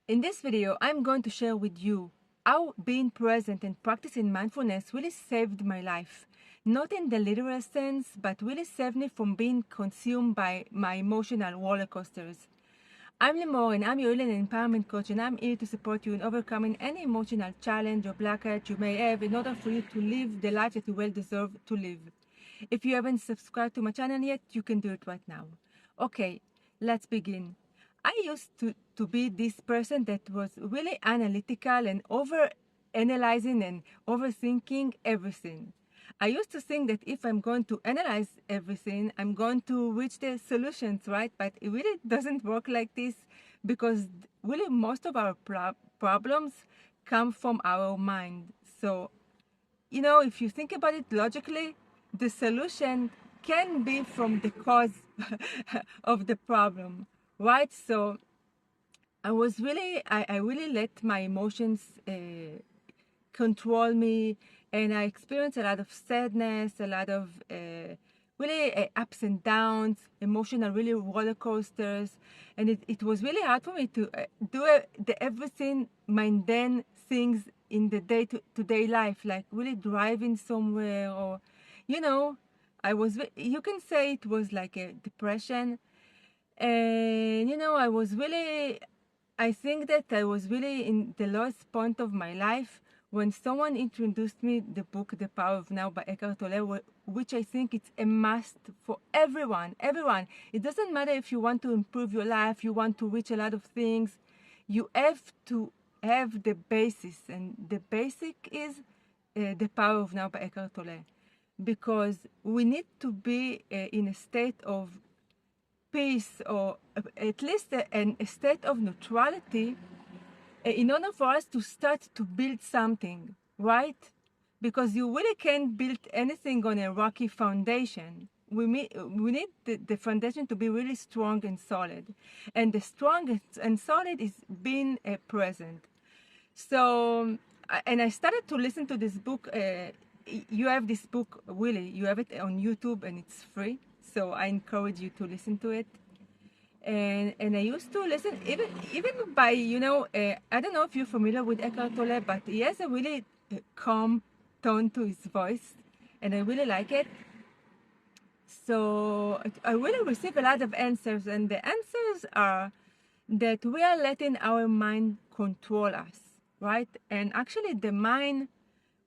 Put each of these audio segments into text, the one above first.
In this video, I'm going to share with you how being present and practicing mindfulness really saved my life. Not in the literal sense, but really saved me from being consumed by my emotional roller coasters. I'm Limor and I'm your healing empowerment coach, and I'm here to support you in overcoming any emotional challenge or blockage you may have in order for you to live the life that you well deserve to live. If you haven't subscribed to my channel yet, you can do it right now. Okay, let's begin. I used to be this person that was really analytical and over analyzing and overthinking everything. I used to think that if I'm going to analyze everything, I'm going to reach the solutions, right? But it really doesn't work like this, because really most of our problems come from our mind. So, if you think about it logically, the solution can be from the cause of the problem, right? So I really let my emotions control me, and I experienced a lot of sadness, a lot of really ups and downs, emotional really roller coasters, and it was really hard for me to do the everything mundane things in the day-to-day life, like really driving somewhere, or I was, you can say it was like a depression. And I think that I was really in the lowest point of my life when someone introduced me the book The Power of Now by Eckhart Tolle, which I think it's a must for everyone. Everyone. It doesn't matter if you want to improve your life, you want to reach a lot of things. You have to have the basis, and the basic is The Power of Now by Eckhart Tolle, because we need to be in a state of peace, or at least a state of neutrality, in order for us to start to build something, right? Because you really can't build anything on a rocky foundation. We need the foundation to be really strong and solid. And the strong and solid is being present. So, and I started to listen to this book. You have this book, Willie. You have it on YouTube and it's free. So I encourage you to listen to it. And I used to listen even by I don't know if you're familiar with Eckhart Tolle, but he has a really calm tone to his voice, and I really like it. So I really receive a lot of answers, and the answers are that we are letting our mind control us, right? And actually, the mind,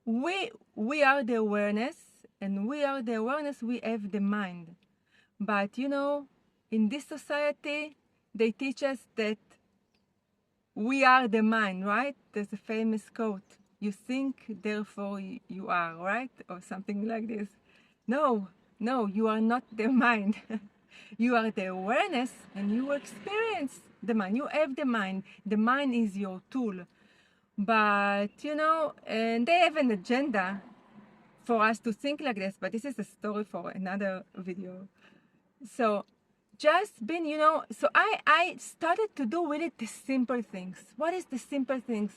we are the awareness, and we are the awareness. We have the mind, but in this society, they teach us that we are the mind, right? There's a famous quote: "You think, therefore you are," right? Or something like this. No, no, you are not the mind. You are the awareness, and you experience the mind. You have the mind. The mind is your tool. But, and they have an agenda for us to think like this, but this is a story for another video. So just been, so I started to do really the simple things. What is the simple things?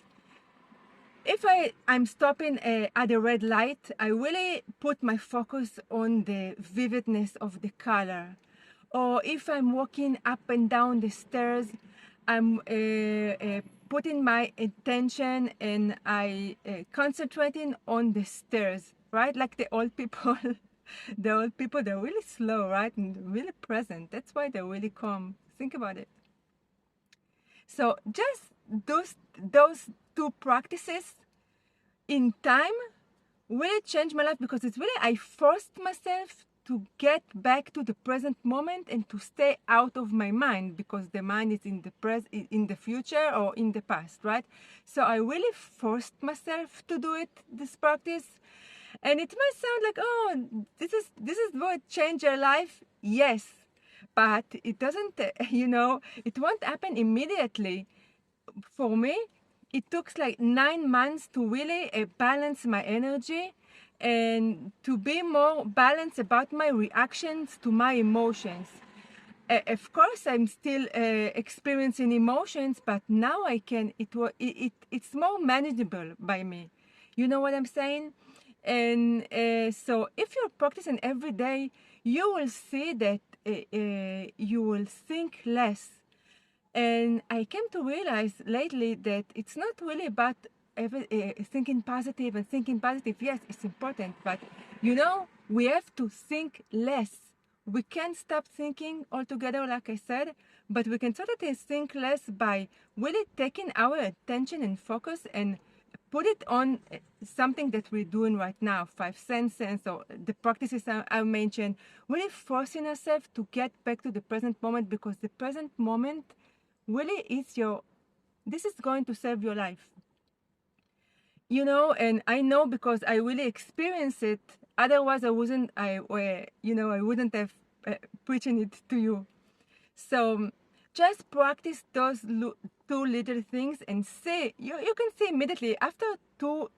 If I'm stopping at a red light, I really put my focus on the vividness of the color. Or if I'm walking up and down the stairs, I'm putting my attention, and I concentrating on the stairs, right? Like the old people. The old people, they're really slow, right? And really present. That's why they're really calm. Think about it. So just those two practices in time really changed my life, because it's really, I forced myself to get back to the present moment and to stay out of my mind, because the mind is in the future or in the past, right? So I really forced myself to do this practice. And it might sound like, oh, this is what changed your life. Yes, but it doesn't, it won't happen immediately. For me, it took like 9 months to really balance my energy, and to be more balanced about my reactions to my emotions. Of course, I'm still experiencing emotions, but now I can, it's more manageable by me. You know what I'm saying? And so if you're practicing every day, you will see that you will think less. And I came to realize lately that it's not really about thinking positive and thinking positive. Yes, it's important, but you know, we have to think less. We can't stop thinking altogether, like I said, but we can certainly think less by really taking our attention and focus and put it on something that we're doing right now, 5 senses or the practices I mentioned, really forcing ourselves to get back to the present moment, because the present moment really is this is going to save your life. You know, and I know because I really experienced it. Otherwise, I wouldn't have preaching it to you. So just practice those two little things and see. You can see immediately after two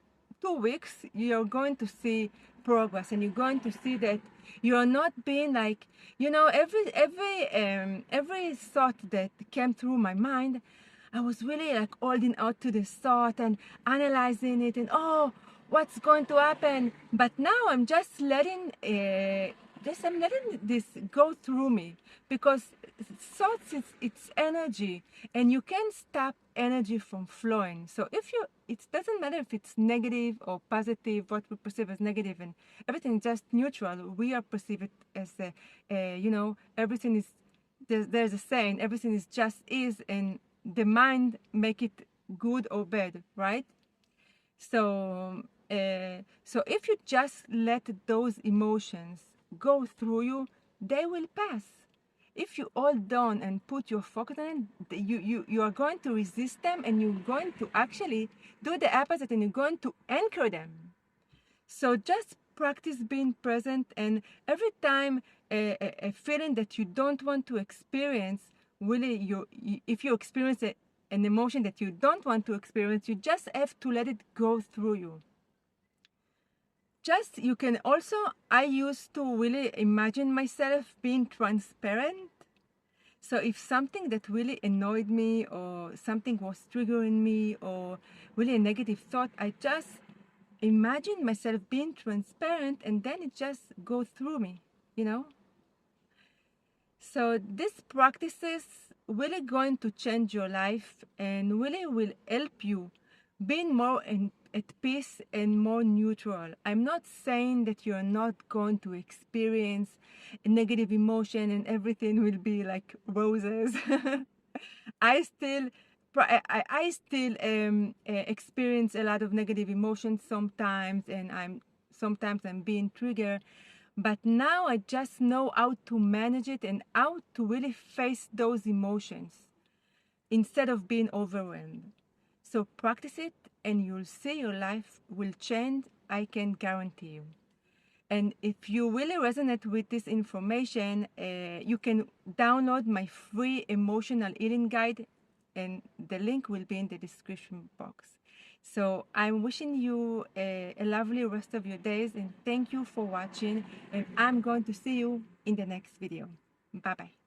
weeks, you're going to see progress, and you're going to see that you're not being like, you know, every thought that came through my mind, I was really like holding out to this thought and analyzing it, and oh, what's going to happen? But now I'm just letting I'm letting this go through me, because thoughts is it's energy, and you can't stop energy from flowing. So it doesn't matter if it's negative or positive, what we perceive as negative, and everything is just neutral. We are perceive it as everything is, there's a saying, everything is just is, and the mind make it good or bad, right? So so if you just let those emotions go through you, they will pass. If you hold on and put your focus on it, you are going to resist them, and you're going to actually do the opposite, and you're going to anchor them. So just practice being present, and every time a feeling that you don't want to experience, really, if you experience an emotion that you don't want to experience, you just have to let it go through you. Just, you can also, I used to really imagine myself being transparent. So if something that really annoyed me, or something was triggering me, or really a negative thought, I just imagine myself being transparent, and then it just goes through me, you know. So these practices really going to change your life, and really will help you being more at peace and more neutral. I'm not saying that you're not going to experience a negative emotion and everything will be like roses. I still I still experience a lot of negative emotions sometimes, and sometimes I'm being triggered. But now I just know how to manage it, and how to really face those emotions instead of being overwhelmed. So practice it, and you'll see your life will change, I can guarantee you. And if you really resonate with this information, you can download my free emotional healing guide, and the link will be in the description box. So I'm wishing you a lovely rest of your days, and thank you for watching, and I'm going to see you in the next video. Bye bye.